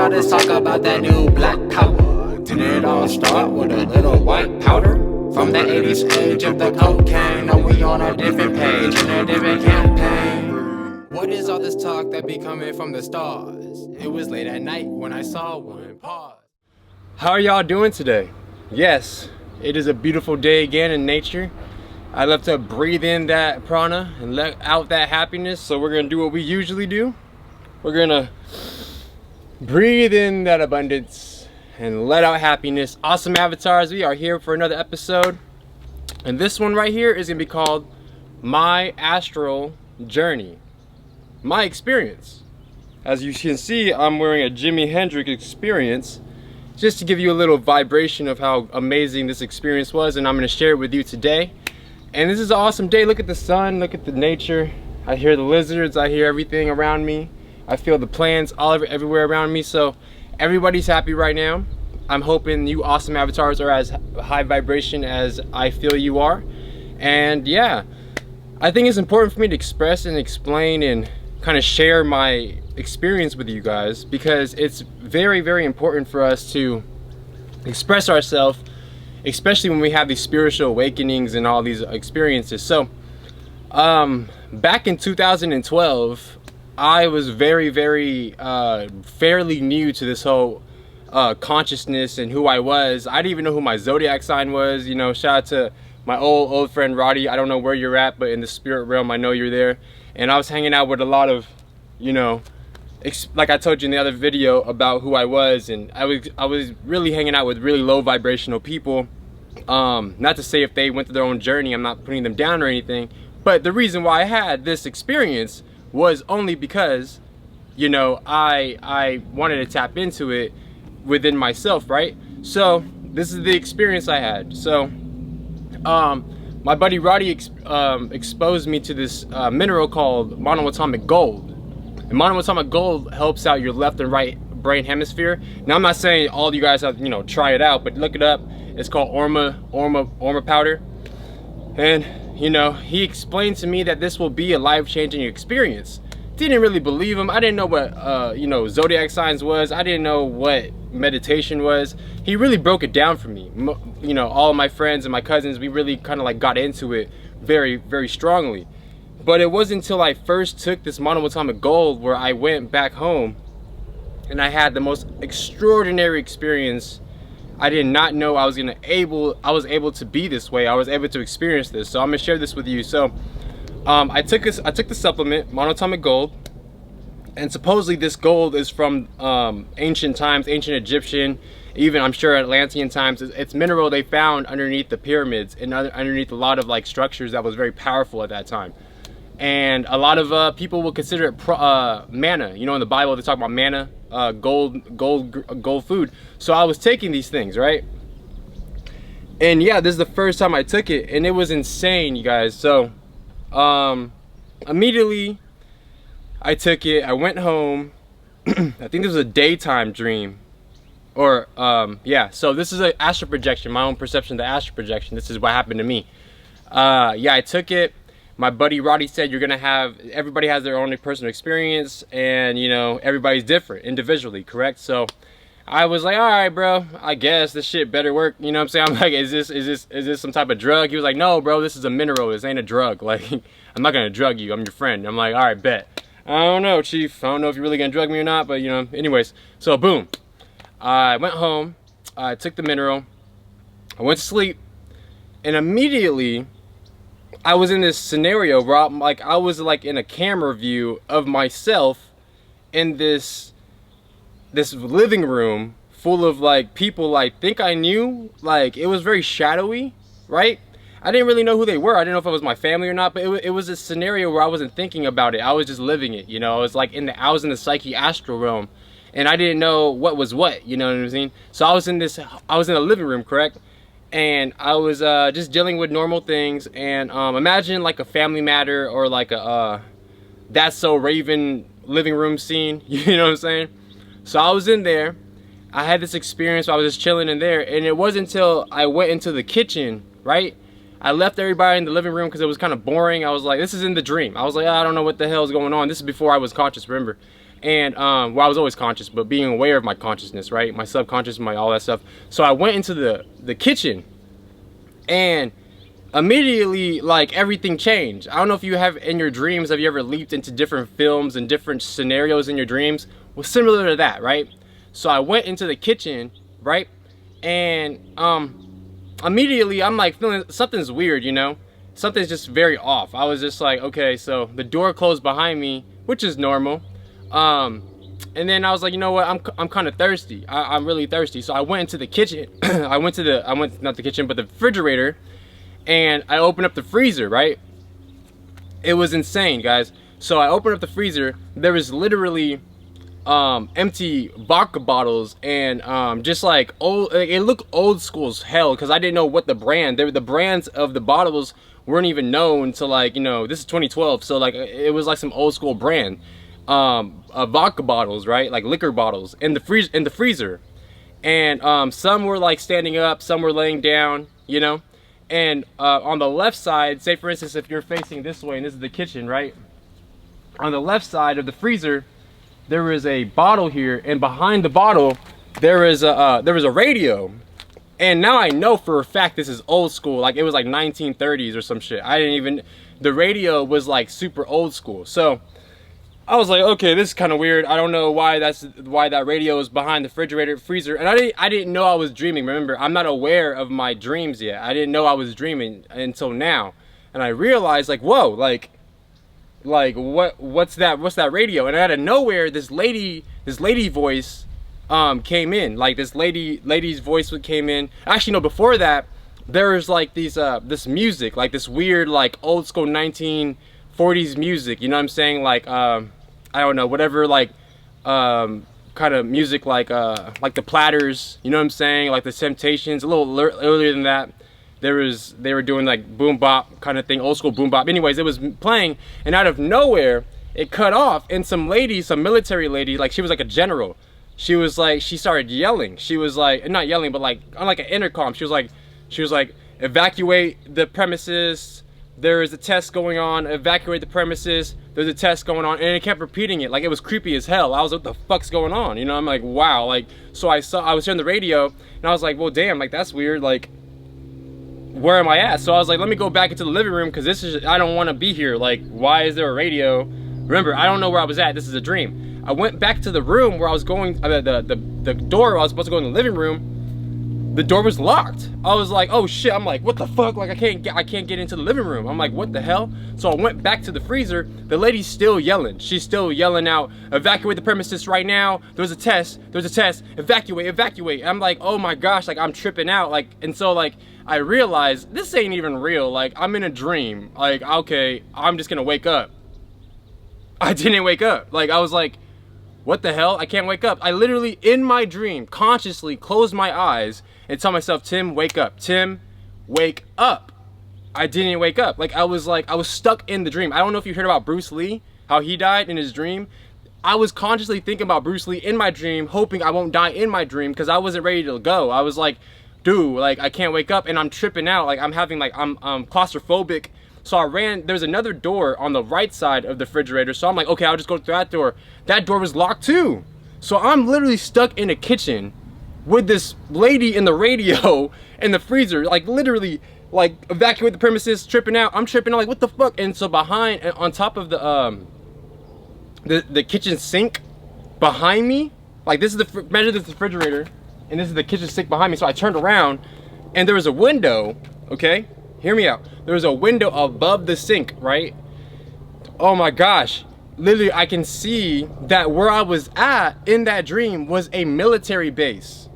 started talking about that new black power. Did it all start with a little white powder? From the 80s age of the cocaine, now we on a different page in a different campaign. What is all this talk that be coming from the stars? It was late at night when I saw one pause. How are y'all doing today? Yes, it is a beautiful day again in nature. I love to breathe in that prana and let out that happiness, so we're gonna do what we usually do. We're gonna breathe in that abundance and let out happiness. Awesome avatars, we are here for another episode, and this one right here is gonna be called My Astral Journey, my experience. As you can see, I'm wearing a Jimi Hendrix experience, just to give you a little vibration of how amazing this experience was, and I'm gonna share it with you today. And this is an awesome day. Look at the sun, look at the nature. I hear the lizards, I hear everything around me. I feel the plants everywhere around me. So everybody's happy right now. I'm hoping you awesome avatars are as high vibration as I feel you are. And yeah, I think it's important for me to express and explain and kind of share my experience with you guys, because it's very, very important for us to express ourselves, especially when we have these spiritual awakenings and all these experiences. So back in 2012, I was very fairly new to this whole consciousness and who I was. I didn't even know who my zodiac sign was. You know, shout out to my old friend Roddy. I don't know where you're at, but in the spirit realm I know you're there. And I was hanging out with a lot of, you know, like I told you in the other video about who I was, and I was really hanging out with really low vibrational people. Not to say if they went through their own journey, I'm not putting them down or anything, but the reason why I had this experience was only because, you know, I wanted to tap into it within myself, right? So this is the experience I had. So my buddy Roddy exposed me to this mineral called monoatomic gold. And monoatomic gold helps out your left and right brain hemisphere. Now I'm not saying all you guys have to, you know, try it out, but look it up. It's called Orma powder. And you know, he explained to me that this will be a life-changing experience. Didn't really believe him. I didn't know what you know, zodiac signs was. I didn't know what meditation was. He really broke it down for me. You know, all of my friends and my cousins, we really kind of like got into it very strongly. But it wasn't until I first took this monoatomic gold where I went back home and I had the most extraordinary experience. I did not know I was able to be this way. I was able to experience this. So I'm gonna share this with you. So I took the supplement, monoatomic gold, and supposedly this gold is from ancient times, ancient Egyptian, even I'm sure Atlantean times. It's mineral they found underneath the pyramids and underneath a lot of like structures that was very powerful at that time. And a lot of people will consider it manna. You know, in the Bible they talk about manna, gold food. So I was taking these things, right? And yeah, this is the first time I took it, and it was insane, you guys. So immediately I took it, I went home. I think this was a daytime dream, or yeah, so this is an astral projection, my own perception of the astral projection. This is what happened to me. Yeah, I took it. My buddy Roddy said you're gonna have, everybody has their own personal experience, and you know, everybody's different individually, correct? So I was like, all right, bro, I guess this shit better work. You know what I'm saying? I'm like, is this some type of drug? He was like, no, bro, this is a mineral. This ain't a drug. Like, I'm not gonna drug you. I'm your friend. I'm like, all right, bet. I don't know, chief. I don't know if you're really gonna drug me or not, but you know, anyways. So boom, I went home. I took the mineral. I went to sleep, and immediately I was in this scenario where I was like in a camera view of myself in this living room full of like people I think I knew. Like, it was very shadowy, right? I didn't really know who they were. I didn't know if it was my family or not, but it was a scenario where I wasn't thinking about it. I was just living it, you know. I was like I was in the psyche astral realm, and I didn't know what was what, you know what I'm saying? So I was in a living room, correct? And I was just dealing with normal things, and imagine like a Family Matter or like a That's So Raven living room scene, you know what I'm saying? So I was in there, I had this experience where I was just chilling in there, and it wasn't until I went into the kitchen, right? I left everybody in the living room because it was kind of boring. I was like, this is in the dream. I was like, I don't know what the hell is going on. This is before I was conscious, remember? And well, I was always conscious, but being aware of my consciousness, right? My subconscious, my all that stuff. So I went into the kitchen, and immediately, like, everything changed. I don't know if you have in your dreams, have you ever leaped into different films and different scenarios in your dreams? Well, similar to that, right? So I went into the kitchen, right? And immediately I'm like feeling something's weird, you know? Something's just very off. I was just like, okay, so the door closed behind me, which is normal. And then I was like, you know what? I'm kind of thirsty. I'm really thirsty. So I went into the kitchen. I went not the kitchen, but the refrigerator, and I opened up the freezer, right? It was insane, guys. So I opened up the freezer. There was literally empty vodka bottles and just like old. It looked old school as hell because I didn't know what the brand. The brands of the bottles weren't even known to, like, you know, this is 2012, so like it was like some old school brand vodka bottles, right? Like liquor bottles in the freezer, and some were like standing up, some were laying down, you know. And on the left side, say for instance, if you're facing this way and this is the kitchen, right? On the left side of the freezer, there is a bottle here, and behind the bottle, there was a radio. And now I know for a fact this is old school. Like, it was like 1930s or some shit. The radio was like super old school. So I was like, okay, this is kind of weird. I don't know why that radio is behind the freezer. And I didn't know I was dreaming. Remember, I'm not aware of my dreams yet. I didn't know I was dreaming until now. And I realized, like, whoa, like what's that radio? And out of nowhere, this lady voice came in. Like, this lady's voice came in. Actually, no, before that, there was like this music, like this weird, like old school 1940s music, you know what I'm saying? Like I don't know, whatever, like kind of music, like the Platters, you know what I'm saying? Like the Temptations. A little earlier than that, they were doing like boom bop kind of thing, old school boom bop. Anyways, it was playing, and out of nowhere it cut off, and some military lady, like she was like a general. She was like, she started yelling. She was like, not yelling, but like on like an intercom. She was like, evacuate the premises. There is a test going on. Evacuate the premises. There's a test going on. And it kept repeating it. Like, it was creepy as hell. I was like, what the fuck's going on? You know, I'm like, wow. Like, so I was hearing the radio, and I was like, well, damn, like, that's weird. Like, where am I at? So I was like, let me go back into the living room, because I don't want to be here. Like, why is there a radio? Remember, I don't know where I was at. This is a dream. I went back to the room where I was going, the door where I was supposed to go in the living room. The door was locked. I was like, oh shit. I'm like, what the fuck? Like, I can't get into the living room. I'm like, what the hell? So I went back to the freezer. The lady's still yelling. She's still yelling out, evacuate the premises right now. There's a test. Evacuate. I'm like, oh my gosh, like, I'm tripping out. Like, and so like, I realized this ain't even real. Like, I'm in a dream. Like, okay, I'm just gonna wake up. I didn't wake up. Like, I was like, what the hell? I can't wake up. I literally, in my dream, consciously closed my eyes and tell myself, Tim, wake up. Tim, wake up. I didn't wake up. Like, I was stuck in the dream. I don't know if you heard about Bruce Lee, how he died in his dream. I was consciously thinking about Bruce Lee in my dream, hoping I won't die in my dream, because I wasn't ready to go. I was like, dude, like, I can't wake up, and I'm tripping out. Like, I'm having, like, I'm claustrophobic. So I ran, there's another door on the right side of the refrigerator. So I'm like, okay, I'll just go through that door. That door was locked too. So I'm literally stuck in a kitchen with this lady in the radio in the freezer, like literally, like, evacuate the premises, tripping out. I'm tripping out, like, what the fuck? And so behind, on top of the kitchen sink behind me, like, this is measure this refrigerator, and this is the kitchen sink behind me. So I turned around, and there was a window, okay? Hear me out. There was a window above the sink, right? Oh my gosh. Literally, I can see that where I was at in that dream was a military base.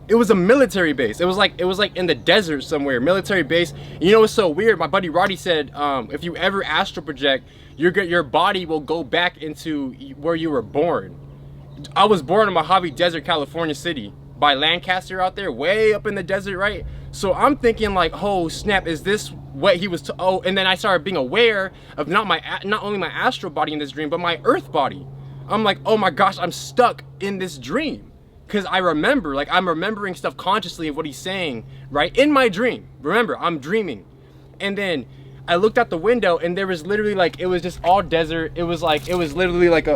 It was a military base. It was like in the desert somewhere, military base. You know what's so weird? My buddy Roddy said, if you ever astral project, your body will go back into where you were born. I was born in Mojave Desert, California City, by Lancaster out there, way up in the desert, right? So I'm thinking, like, oh snap, is this what he was oh, and then I started being aware of not only my astral body in this dream, but my earth body. I'm like, oh my gosh, I'm stuck in this dream. Because I remember, like, I'm remembering stuff consciously of what he's saying, right? In my dream. Remember, I'm dreaming. And then I looked out the window, and there was literally, like, it was just all desert. It was literally like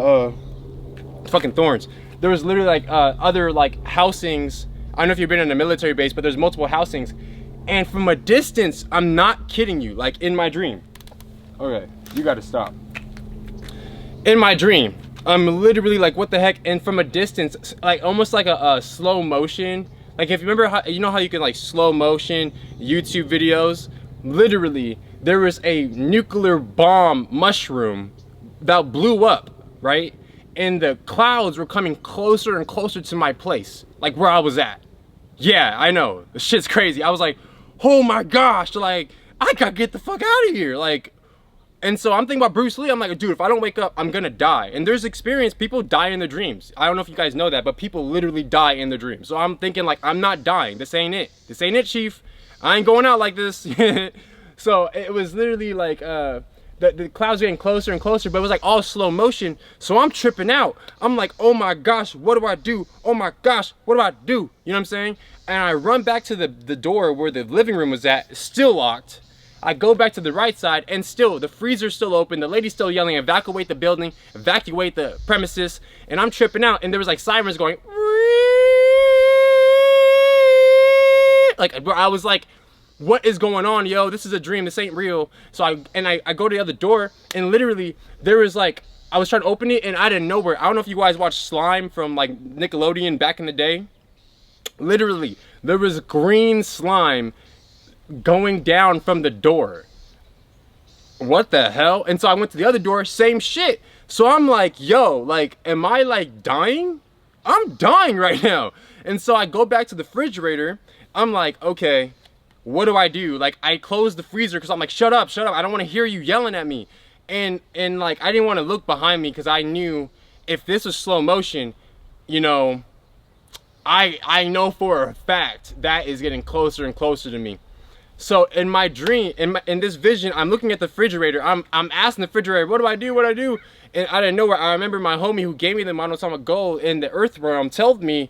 fucking thorns. There was literally like other like housings. I don't know if you've been in a military base, but there's multiple housings. And from a distance, I'm not kidding you, like in my dream. Okay, you gotta stop. In my dream, I'm literally like, what the heck? And from a distance, like almost like a slow motion. Like if you remember how, you know how you can like slow motion YouTube videos? Literally, there was a nuclear bomb mushroom that blew up, right? And the clouds were coming closer and closer to my place, like where I was at. Yeah, I know, the shit's crazy. I was like, oh my gosh, like, I gotta get the fuck out of here, like. And so I'm thinking about Bruce Lee. I'm like, dude, if I don't wake up, I'm gonna die. And there's experience, people die in their dreams. I don't know if you guys know that, but people literally die in their dreams. So I'm thinking like, I'm not dying. This ain't it. This ain't it, chief. I ain't going out like this. So it was literally like, the clouds getting closer and closer, but it was like all slow motion. So I'm tripping out. I'm like, oh my gosh, what do I do? Oh my gosh, what do I do? You know what I'm saying? And I run back to the door where the living room was at, still locked. I go back to the right side, and still, the freezer's still open. The lady's still yelling, evacuate the building, evacuate the premises. And I'm tripping out, and there was like sirens going. Like, I was like, what is going on, yo? This is a dream, this ain't real. So I go to the other door, and literally, there was like, I was trying to open it, and out of nowhere, I don't know if you guys watched Slime from like Nickelodeon back in the day. Literally, there was green slime going down from the door. What the hell? And so I went to the other door, same shit. So I'm like, yo, like, am I like dying? I'm dying right now. And so I go back to the refrigerator. I'm like, okay, what do I do? Like, I close the freezer because I'm like, shut up, I don't want to hear you yelling at me. And like, I didn't want to look behind me because I knew if this was slow motion, you know, I know for a fact that is getting closer and closer to me. So in my dream, in this vision, I'm looking at the refrigerator. I'm asking the refrigerator, what do I do? What do I do? And out of nowhere, I remember my homie who gave me the monotonic gold in the earth realm told me,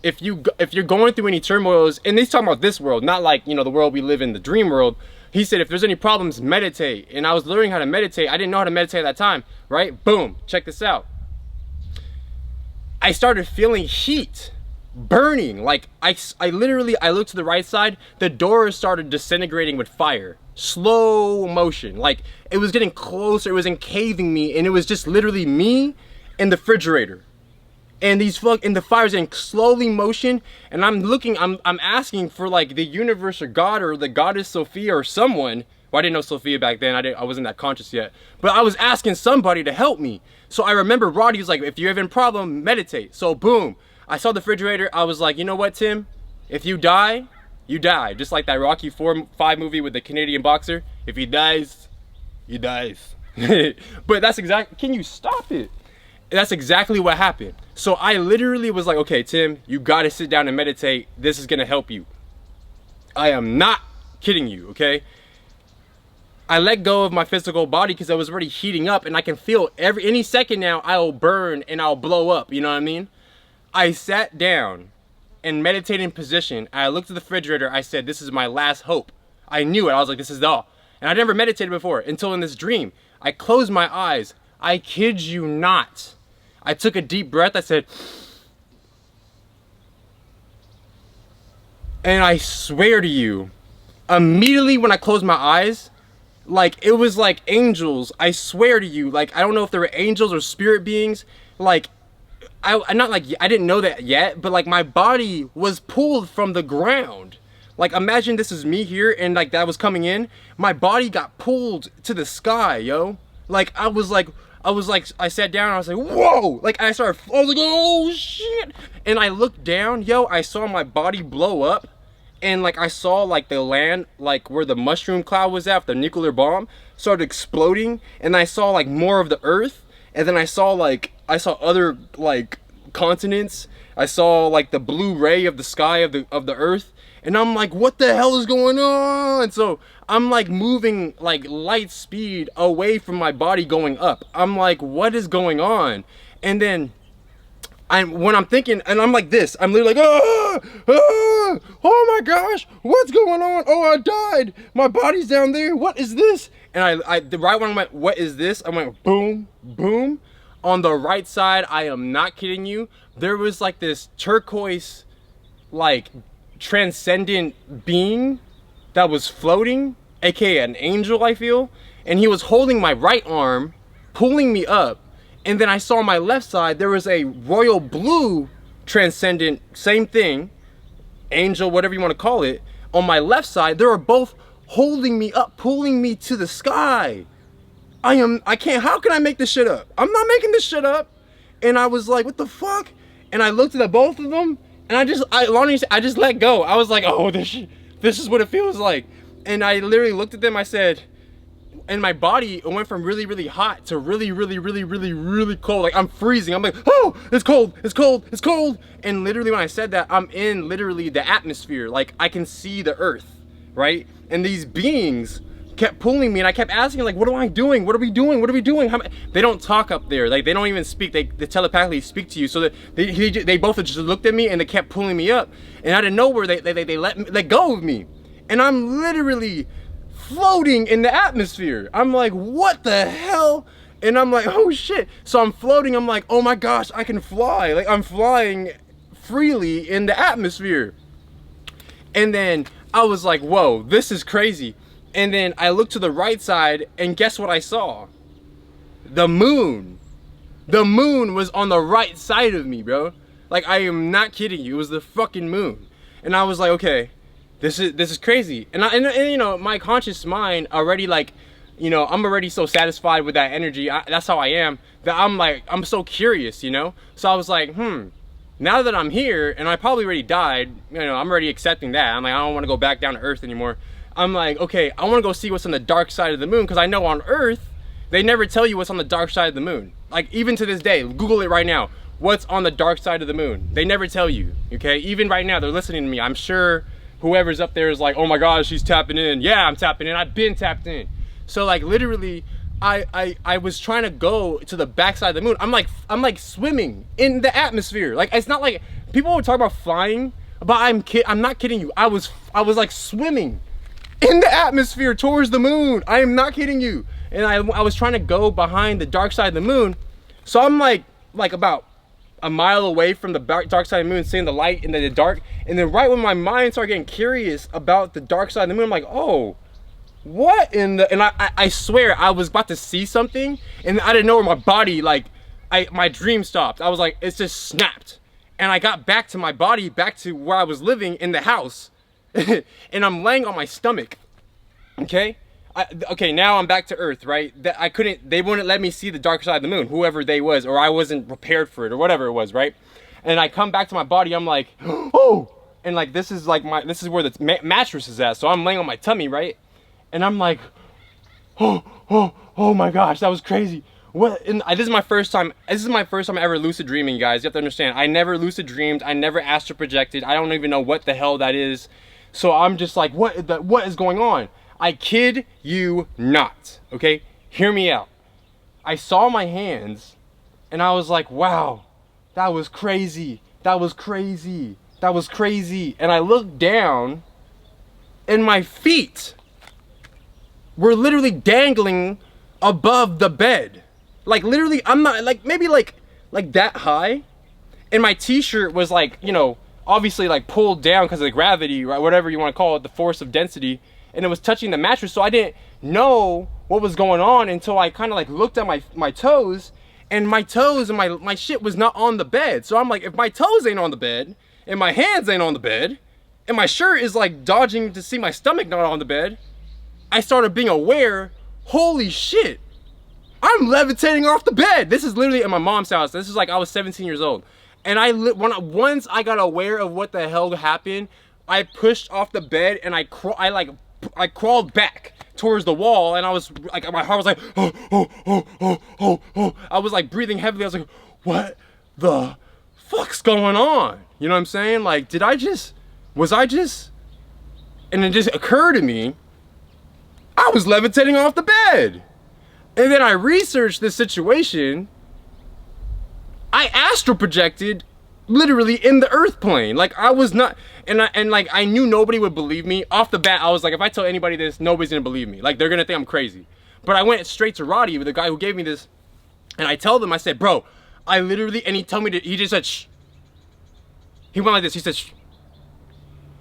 if you're going through any turmoils, and he's talking about this world, not like, you know, the world we live in, the dream world. He said, if there's any problems, meditate. And I was learning how to meditate. I didn't know how to meditate at that time, right? Boom, check this out. I started feeling heat. Burning, like I literally, I looked to the right side, the door started disintegrating with fire, slow motion, like it was getting closer, it was encaving me, and it was just literally me and the refrigerator, and the fire's getting slowly motion, and I'm looking, I'm asking for like the universe or God or the goddess Sophia or someone. Well, I didn't know Sophia back then, I wasn't that conscious yet, but I was asking somebody to help me. So I remember Roddy was like, if you're having a problem, meditate. So boom, I saw the refrigerator. I was like, you know what, Tim? If you die, you die. Just like that Rocky 4-5 movie with the Canadian boxer. If he dies, he dies. But that's exactly, can you stop it? That's exactly what happened. So I literally was like, okay, Tim, you gotta sit down and meditate. This is gonna help you. I am not kidding you, okay? I let go of my physical body because I was already heating up, and I can feel any second now I'll burn and I'll blow up, you know what I mean? I sat down and meditated in position. I looked at the refrigerator. I said, this is my last hope. I knew it. I was like, this is all. And I never meditated before until in this dream. I closed my eyes. I kid you not. I took a deep breath. I said, and I swear to you, immediately when I closed my eyes, like it was like angels. I swear to you, like I don't know if there were angels or spirit beings, like I'm not like, I didn't know that yet, but like my body was pulled from the ground. Like imagine this is me here and like that was coming in. My body got pulled to the sky, yo. Like I sat down and I was like, whoa! Like I was like, oh shit! And I looked down, yo, I saw my body blow up. And like I saw like the land, like where the mushroom cloud was at, the nuclear bomb, started exploding. And I saw like more of the earth. And then I saw other like continents. I saw like the blue ray of the sky of the earth, and I'm like, what the hell is going on? So I'm like moving like light speed away from my body going up. I'm like, what is going on? And then when I'm thinking, and I'm like this, I'm literally like, oh my gosh, what's going on? Oh, I died. My body's down there. What is this? And right when I went, what is this? I went boom, boom. on the right side, I am not kidding you, there was like this turquoise, like transcendent being that was floating, aka an angel, I feel, and he was holding my right arm, pulling me up. And then I saw on my left side there was a royal blue transcendent, same thing, angel, whatever you want to call it. On my left side, they were both holding me up, pulling me to the sky. I can't, how can I make this shit up? I'm not making this shit up. And I was like, what the fuck? And I looked at the both of them, and I just let go. I was like, oh, this is what it feels like. And I literally looked at them, I said, and my body, it went from really, really hot to really, really, really, really, really cold. Like, I'm freezing. I'm like, oh, it's cold, it's cold, it's cold. And literally when I said that, I'm in literally the atmosphere. Like, I can see the earth, right? And these beings kept pulling me, and I kept asking, like, what am I doing? What are we doing? What are we doing? They don't talk up there. Like, they don't even speak. They telepathically speak to you. So that they both just looked at me, and they kept pulling me up. And out of nowhere, they let go of me. And I'm literally floating in the atmosphere. I'm like, what the hell? And I'm like, oh shit. So I'm floating. I'm like, oh my gosh, I can fly. Like, I'm flying freely in the atmosphere. And then I was like, whoa, this is crazy. And then I looked to the right side, and guess what I saw? The moon. The moon was on the right side of me, bro. Like, I am not kidding you. It was the fucking moon. And I was like, okay, this is crazy. And you know, my conscious mind already, like, you know, I'm already so satisfied with that energy. That's how I am, that I'm like, I'm so curious, you know? So I was like, now that I'm here, and I probably already died, you know, I'm already accepting that. I'm like, I don't want to go back down to earth anymore. I'm like, okay, I want to go see what's on the dark side of the moon, because I know on earth, they never tell you what's on the dark side of the moon. Like, even to this day, Google it right now. What's on the dark side of the moon? They never tell you, okay? Even right now, they're listening to me. I'm sure whoever's up there is like, oh my gosh, she's tapping in. Yeah, I'm tapping in. I've been tapped in. So, like, literally, I was trying to go to the backside of the moon. I'm like swimming in the atmosphere. Like, it's not like, people would talk about flying, but I'm not kidding you. I was like swimming in the atmosphere towards the moon. I am not kidding you. And I was trying to go behind the dark side of the moon. So I'm like about a mile away from the dark side of the moon, seeing the light in the dark. And then right when my mind started getting curious about the dark side of the moon, I'm like, oh, what in the, and I swear I was about to see something, and I didn't know where my body, like, my dream stopped. I was like, it's just snapped. And I got back to my body, back to where I was living in the house. And I'm laying on my stomach, okay? Okay, now I'm back to earth, right? They wouldn't let me see the dark side of the moon, whoever they was, or I wasn't prepared for it, or whatever it was, right? And I come back to my body, I'm like, oh! And like, this is where the mattress is at, so I'm laying on my tummy, right? And I'm like, oh my gosh, that was crazy. What? And this is my first time ever lucid dreaming, guys. You have to understand, I never lucid dreamed, I never astral projected, I don't even know what the hell that is. So I'm just like, what is going on? I kid you not, okay? Hear me out. I saw my hands, and I was like, wow, that was crazy. That was crazy. That was crazy. And I looked down, and my feet were literally dangling above the bed. Like, literally, I'm not, like, maybe like that high. And my t-shirt was like, you know, obviously like pulled down because of the gravity, right? Whatever you want to call it, the force of density. And it was touching the mattress, so I didn't know what was going on until I kind of like looked at my toes, and my toes and my shit was not on the bed. So I'm like, if my toes ain't on the bed, and my hands ain't on the bed, and my shirt is like dodging to see my stomach not on the bed, I started being aware, holy shit, I'm levitating off the bed. This is literally at my mom's house. This is like, I was 17 years old. And once I got aware of what the hell happened, I pushed off the bed, and I crawled back towards the wall, and I was like, my heart was like, oh. I was like breathing heavily. I was like, what the fuck's going on? You know what I'm saying? Like, was I just, and it just occurred to me, I was levitating off the bed. And then I researched this situation. I astral projected literally in the earth plane. Like, I was not, and like, I knew nobody would believe me. Off the bat, I was like, if I tell anybody this, nobody's gonna believe me. Like, they're gonna think I'm crazy. But I went straight to Roddy, the guy who gave me this And I tell them, I said, bro, I literally, and he told me to, he just said, shh. He went like this, he said, shh.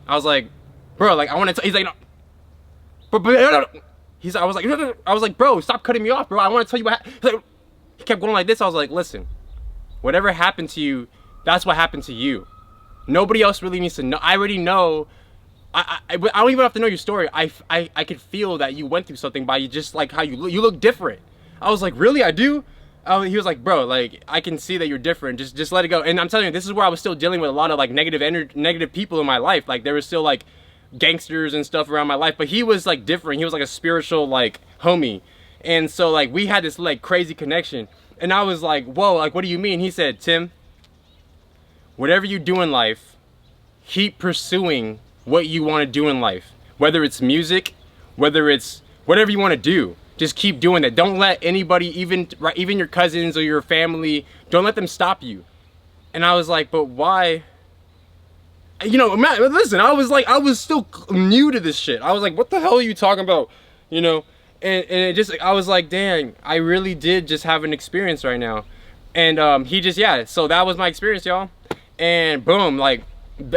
I was like, bro, like, I want to tell, he's like, no. But I was like, bro, stop cutting me off, bro. I want to tell you what like, he kept going like this. I was like, listen, whatever happened to you, that's what happened to you. Nobody else really needs to know. I already know. I don't even have to know your story. I could feel that you went through something by you, just like how you look. You look different. I was like, really? I do? He was like, bro, like, I can see that you're different. Just let it go. And I'm telling you, this is where I was still dealing with a lot of like negative people in my life. Like, there was still like gangsters and stuff around my life, but he was like different. He was like a spiritual like homie. And so like we had this like crazy connection. And I was like, whoa, like, what do you mean? He said, Tim, whatever you do in life, keep pursuing what you want to do in life. Whether it's music, whether it's whatever you want to do, just keep doing that. Don't let anybody, even your cousins or your family, don't let them stop you. And I was like, but why? You know, Matt, listen, I was still new to this shit. I was like, what the hell are you talking about? You know, and it just, I was like, dang, I really did just have an experience right now. And he just, yeah, so that was my experience, y'all. And boom, like,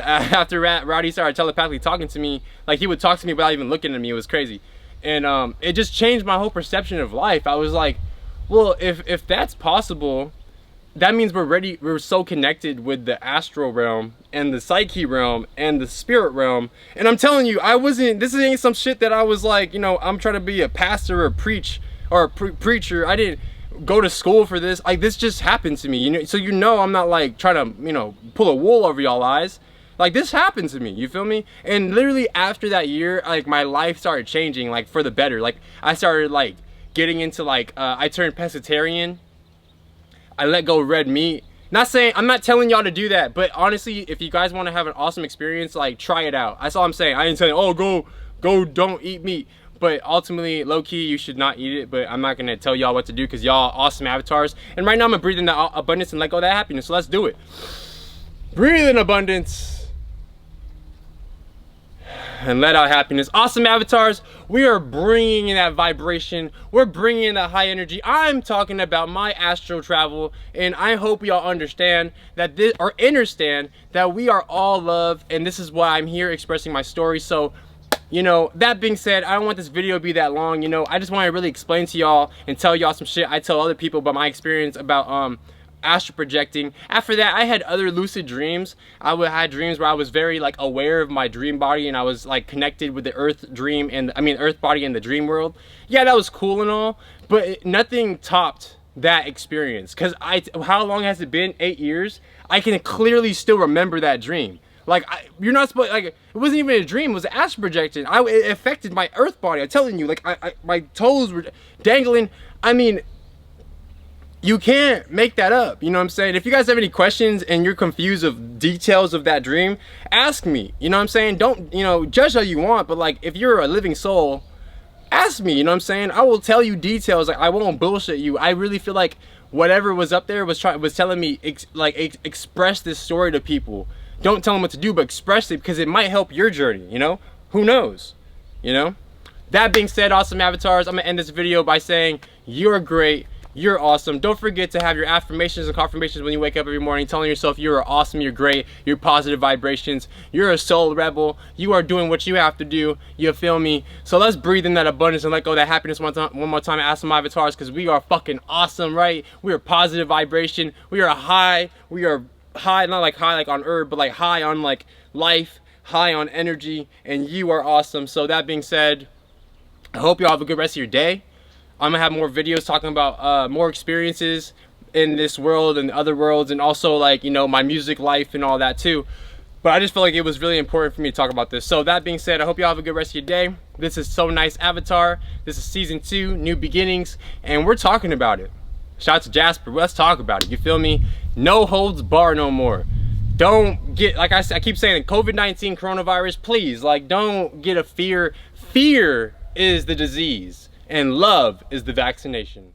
after Rowdy started telepathically talking to me, like, he would talk to me without even looking at me. It was crazy. And it just changed my whole perception of life. I was like, well, if that's possible, that means we're so connected with the astral realm and the psyche realm and the spirit realm. And I'm telling you, this ain't some shit that I was like, you know, I'm trying to be a pastor or a preacher. I didn't go to school for this. Like, this just happened to me, you know. So, you know, I'm not like trying to, you know, pull a wool over y'all eyes. Like, this happened to me, you feel me? And literally after that year, like, my life started changing, like, for the better. Like, I started like getting into like I turned pescatarian. I let go of red meat. Not saying, I'm not telling y'all to do that, but honestly, if you guys want to have an awesome experience, like, try it out. That's all I'm saying. I ain't saying, oh, go, don't eat meat. But ultimately, low-key, you should not eat it. But I'm not going to tell y'all what to do, because y'all awesome avatars. And right now, I'm going to breathe in that abundance and let go of that happiness. So let's do it. Breathe in abundance. And let out happiness. Awesome avatars, we are bringing in that vibration. We're bringing in that high energy. I'm talking about my astral travel, and I hope y'all understand that understand that we are all love, and this is why I'm here expressing my story. So, you know, that being said, I don't want this video to be that long. You know, I just want to really explain to y'all and tell y'all some shit I tell other people about my experience about astral projecting. After that, I had other lucid dreams. I had dreams where I was very like aware of my dream body, and I was like connected with the earth dream, and earth body in the dream world. Yeah, that was cool and all, but nothing topped that experience. Because how long has it been? 8 years. I can clearly still remember that dream. Like, you're not supposed, like, it wasn't even a dream, it was astral projection. It affected my earth body. I'm telling you, like, my toes were dangling. I mean, you can't make that up, you know what I'm saying? If you guys have any questions and you're confused of details of that dream, ask me, you know what I'm saying? Don't, you know, judge how you want, but like, if you're a living soul, ask me, you know what I'm saying? I will tell you details. Like, I won't bullshit you. I really feel like whatever was up there was telling me, express this story to people. Don't tell them what to do, but express it, because it might help your journey, you know? Who knows, you know? That being said, awesome avatars, I'm gonna end this video by saying, you're great. You're awesome. Don't forget to have your affirmations and confirmations when you wake up every morning, telling yourself you are awesome, you're great, you're positive vibrations, you're a soul rebel, you are doing what you have to do, you feel me? So let's breathe in that abundance and let go of that happiness one more time, awesome avatars, because we are fucking awesome, right? We are positive vibration, we are high, not like high like on earth, but like high on like life, high on energy, and you are awesome. So that being said, I hope you all have a good rest of your day. I'm gonna have more videos talking about more experiences in this world and other worlds, and also, like, you know, my music life and all that too. But I just felt like it was really important for me to talk about this. So that being said, I hope you all have a good rest of your day. This is SoNiceAvatar. This is season 2, New Beginnings, and we're talking about it. Shout out to Jasper. Let's talk about it. You feel me? No holds bar no more. Don't get, like I keep saying, COVID-19 coronavirus, please, like, don't get a fear. Fear is the disease, and love is the vaccination.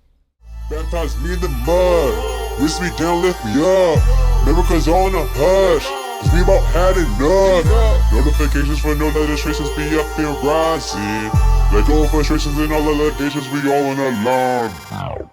Baptized me in the mud, wish me down, lift me up. Miracles on a hush, cause we about had enough. Notifications for no registrations be up there rising. Let go of frustrations and all the litigations, we all in alarm.